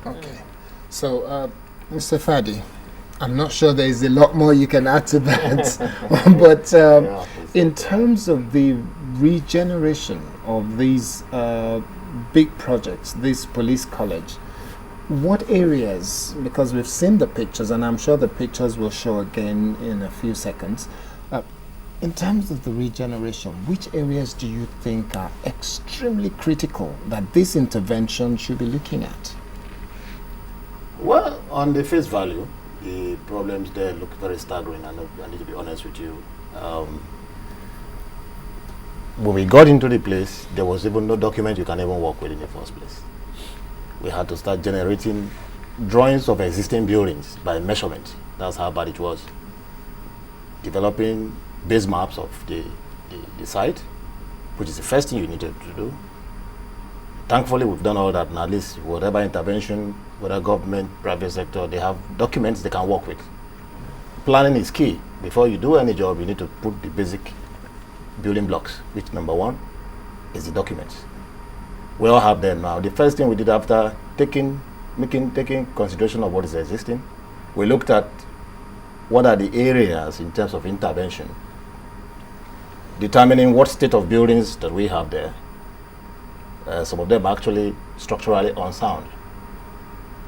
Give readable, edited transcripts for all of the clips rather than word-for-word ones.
Okay. So, Mr. Fadi, I'm not sure there is a lot more you can add to that, but in terms of the regeneration of these big projects, this police college, what areas, because we've seen the pictures and I'm sure the pictures will show again in a few seconds, in terms of the regeneration, which areas do you think are extremely critical that this intervention should be looking at? Well, on the face value, the problems there look very staggering, and I need to be honest with you. When we got into the place, there was even no document you can even work with in the first place. We had to start generating drawings of existing buildings by measurement. That's how bad it was. Developing base maps of the site, which is the first thing you needed to do. Thankfully, we've done all that, and at least whatever intervention, whether government, private sector, they have documents they can work with. Planning is key. Before you do any job, you need to put the basic building blocks, which number one is the documents. We all have them now. The first thing we did after taking consideration of what is existing, we looked at what are the areas in terms of intervention, determining what state of buildings that we have there. Some of them are actually structurally unsound.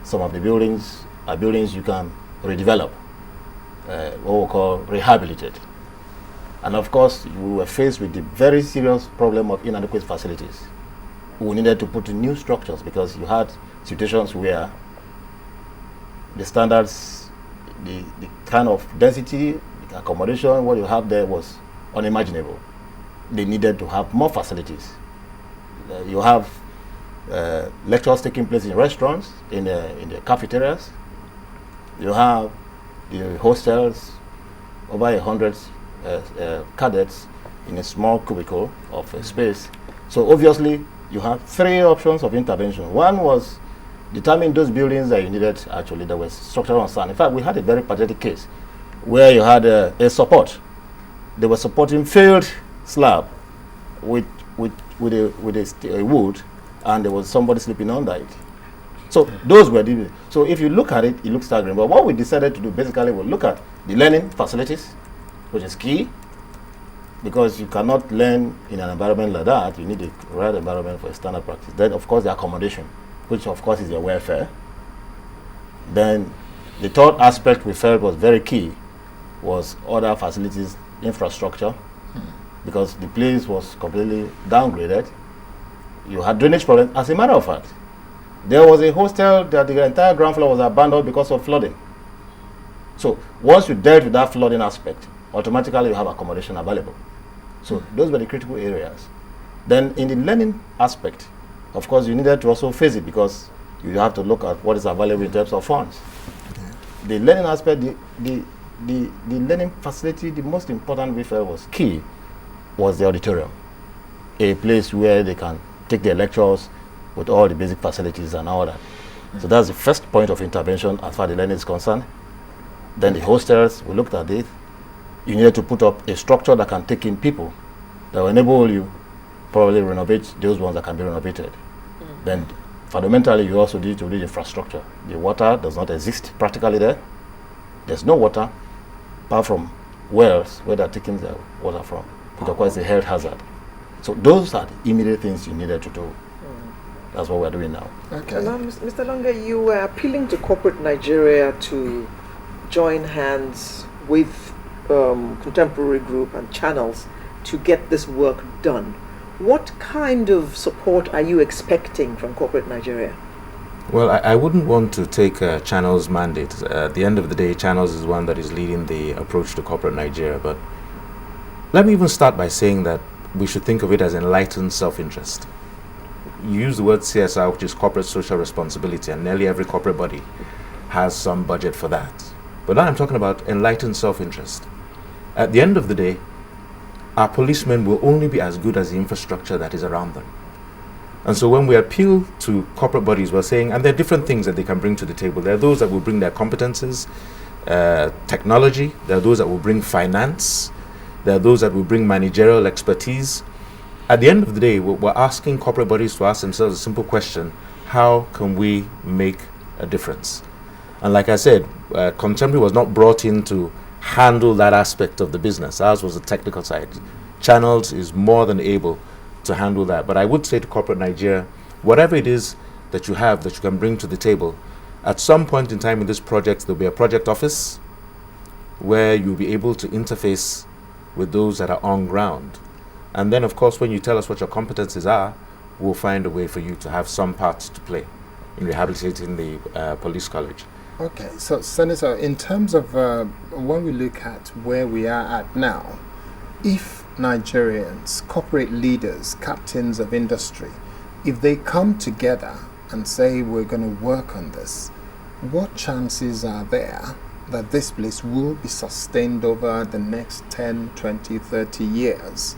Some of the buildings are buildings you can redevelop, what we call rehabilitate. And of course, we were faced with the very serious problem of inadequate facilities. We needed to put in new structures because you had situations where the standards, the kind of density, the accommodation, what you have there was unimaginable. They needed to have more facilities. You have lectures taking place in restaurants, in the cafeterias. You have the hostels, over 100 cadets in a small cubicle of space. So obviously, you have three options of intervention. One was determine those buildings that you needed actually that were structural unsound. In fact, we had a very pathetic case where you had a support. They were supporting failed slab with a wood, and there was somebody sleeping under it. So those were the. So if you look at it, it looks staggering. But what we decided to do basically was look at the learning facilities, which is key, because you cannot learn in an environment like that. You need the right environment for a standard practice. Then, of course, the accommodation, which of course is your welfare. Then the third aspect we felt was very key was other facilities, infrastructure, because the place was completely downgraded. You had drainage problems. As a matter of fact, there was a hostel that the entire ground floor was abandoned because of flooding. So once you dealt with that flooding aspect, automatically you have accommodation available. So those were the critical areas. Then in the learning aspect, of course, you needed to also face it because you have to look at what is available in terms of funds. The learning aspect, the learning facility, the most important we felt was key was the auditorium, a place where they can take their lectures with all the basic facilities and all that. So that's the first point of intervention as far as the learning is concerned. Then the hostels, we looked at it. You needed to put up a structure that can take in people, that will enable you probably renovate those ones that can be renovated. Then fundamentally, you also need to do the infrastructure. The water does not exist practically there. There's no water apart from wells where they're taking the water from, which of course is a health hazard. So those are the immediate things you needed to do. That's what we're doing now. Okay. Now, Mr. Longa, you were appealing to corporate Nigeria to join hands with contemporary group and channels to get this work done. What kind of support are you expecting from corporate Nigeria? Well, I wouldn't want to take Channel's mandate. At the end of the day, Channel's is one that is leading the approach to corporate Nigeria. But let me even start by saying that we should think of it as enlightened self-interest. You use the word CSR, which is corporate social responsibility, and nearly every corporate body has some budget for that. But now I'm talking about enlightened self-interest. At the end of the day, our policemen will only be as good as the infrastructure that is around them. And so when we appeal to corporate bodies, we're saying, and there are different things that they can bring to the table. There are those that will bring their competences, technology. There are those that will bring finance. There are those that will bring managerial expertise. At the end of the day, we're asking corporate bodies to ask themselves a simple question: how can we make a difference. And like I said, Contemporary was not brought in to handle that aspect of the business. Ours was the technical side. Channels is more than able to handle that. But I would say to corporate Nigeria, whatever it is that you have that you can bring to the table, at some point in time in this project, there'll be a project office where you'll be able to interface with those that are on ground. And then, of course, when you tell us what your competencies are, we'll find a way for you to have some part to play in rehabilitating the police college. Okay, so Senator, in terms of when we look at where we are at now, if Nigerians, corporate leaders, captains of industry, if they come together and say we're going to work on this, what chances are there that this place will be sustained over the next 10, 20, 30 years?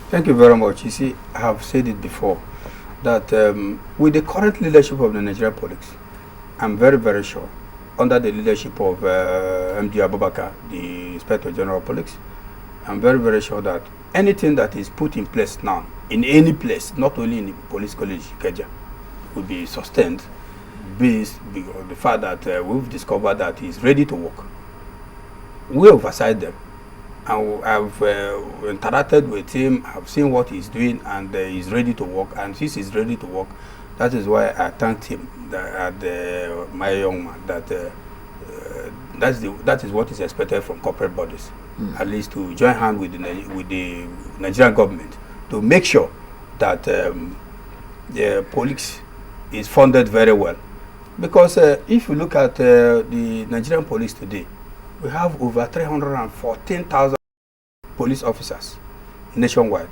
Thank you very much. You see, I have said it before, that with the current leadership of the Nigerian police, I'm very, very sure, under the leadership of MD Abubakar, the Inspector General of Police, I'm very, very sure that anything that is put in place now, in any place, not only in the police college, Ikeja, will be sustained based on the fact that we've discovered that he's ready to work. We oversight them. I've interacted with him, I've seen what he's doing, and he's ready to work. And since he's ready to work, that is why I thanked him, my young man, that is what is expected from corporate bodies, at least to join hands with the Nigerian government to make sure that the police is funded very well. Because if you look at the Nigerian police today, we have over 314,000 police officers nationwide.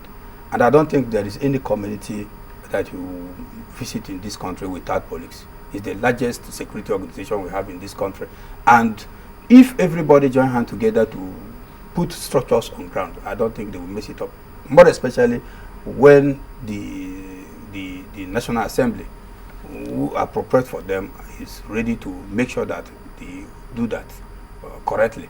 And I don't think there is any community that you visit in this country without police. It's the largest security organization we have in this country. And if everybody join hands together to put structures on ground, I don't think they will mess it up. More especially when the National Assembly, who appropriate for them, is ready to make sure that they do that correctly,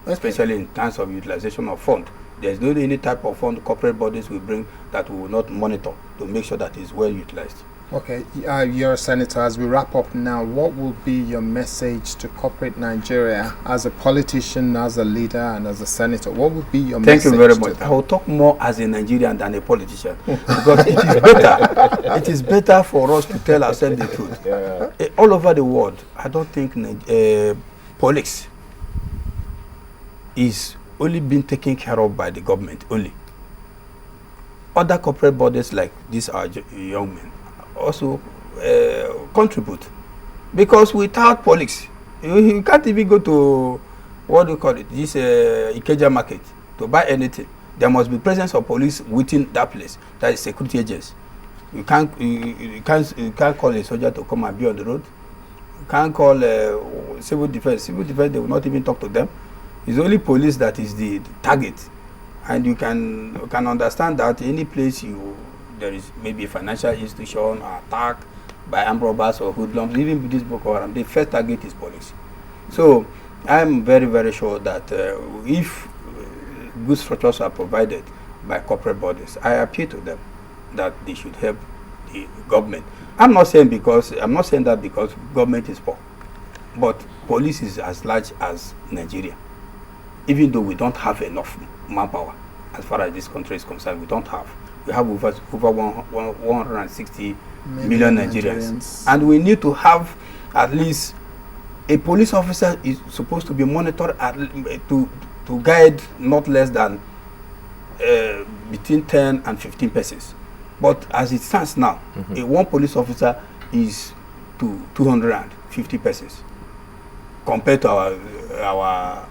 especially in terms of utilization of fund. There's no any type of fund corporate bodies will bring that we will not monitor to make sure that it's well utilized. Okay, you're a senator. As we wrap up now, what will be your message to corporate Nigeria as a politician, as a leader, and as a senator? What would be your message? Thank you very much. I will talk more as a Nigerian than a politician because it is better. It is better for us to tell ourselves the truth. Yeah. All over the world, I don't think police is only being taken care of by the government only. Other corporate bodies like these are young men also contribute, because without police you can't even go to what do you call it, this Ikeja market to buy anything. There must be presence of police within that place. That is security agents. You can't call a soldier to come and be on the road. You can't call civil defense. Civil defense, they will not even talk to them. It's only police that is the target. And you can understand that any place there is maybe a financial institution or attack by armed robbers or hoodlums, even with this Boko Haram, the first target is police. So I'm very, very sure that if good structures are provided by corporate bodies, I appeal to them that they should help the government. I'm not saying that because government is poor, but police is as large as Nigeria. Even though we don't have enough manpower, as far as this country is concerned, we don't have. We have over 160 million Nigerians. And we need to have at least a police officer is supposed to be monitored to guide not less than between 10 and 15 persons. But as it stands now, one police officer is to 250 persons compared to our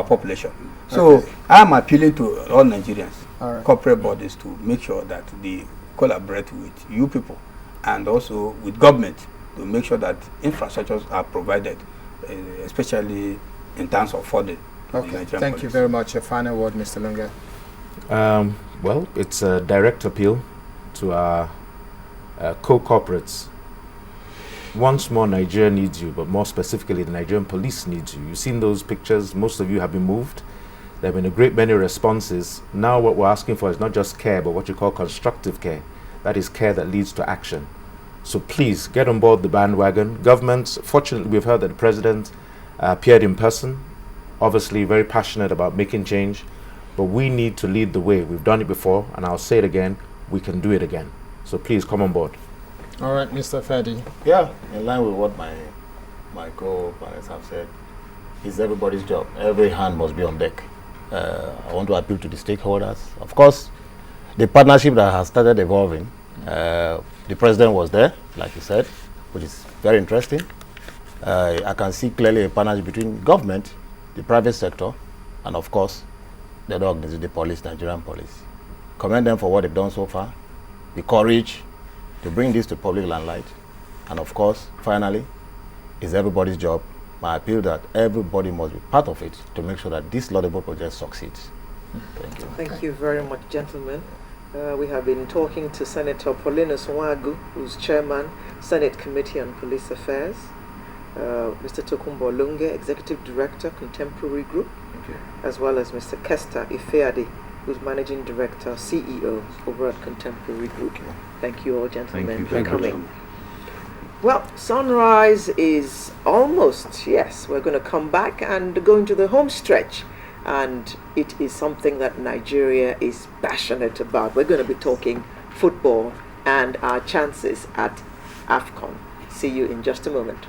population. So I'm appealing to all Nigerians, corporate bodies, to make sure that they collaborate with you people and also with government to make sure that infrastructures are provided, especially in terms of funding. Okay, thank you very much. A final word, Mr. Lunga. Well, it's a direct appeal to our co-corporates. Once more, Nigeria needs you, but more specifically, the Nigerian police needs you. You've seen those pictures. Most of you have been moved. There have been a great many responses. Now what we're asking for is not just care, but what you call constructive care. That is care that leads to action. So please get on board the bandwagon. Governments, fortunately, we've heard that the president appeared in person, obviously very passionate about making change, but we need to lead the way. We've done it before, and I'll say it again, we can do it again. So please come on board. All right, Mr. Fadi. Yeah, in line with what my co-panelists have said, it's everybody's job. Every hand must be on deck. I want to appeal to the stakeholders. Of course, the partnership that has started evolving, the president was there, like you said, which is very interesting. I can see clearly a partnership between government, the private sector, and of course, the other organization, the police, Nigerian police. Commend them for what they've done so far, the courage to bring this to public limelight, and of course, finally, it's everybody's job. My appeal that everybody must be part of it to make sure that this laudable project succeeds. Thank you. Thank you very much, gentlemen. We have been talking to Senator Paulinus Nwagu, who's chairman, Senate Committee on Police Affairs, Mr. Tokunbo Lunge, Executive Director, Contemporary Group, as well as Mr. Kester Ifeadi, who's Managing Director, CEO over at Contemporary Group. Thank you all, gentlemen, for coming. Well, sunrise is almost, yes, we're going to come back and go into the home stretch. And it is something that Nigeria is passionate about. We're going to be talking football and our chances at AFCON. See you in just a moment.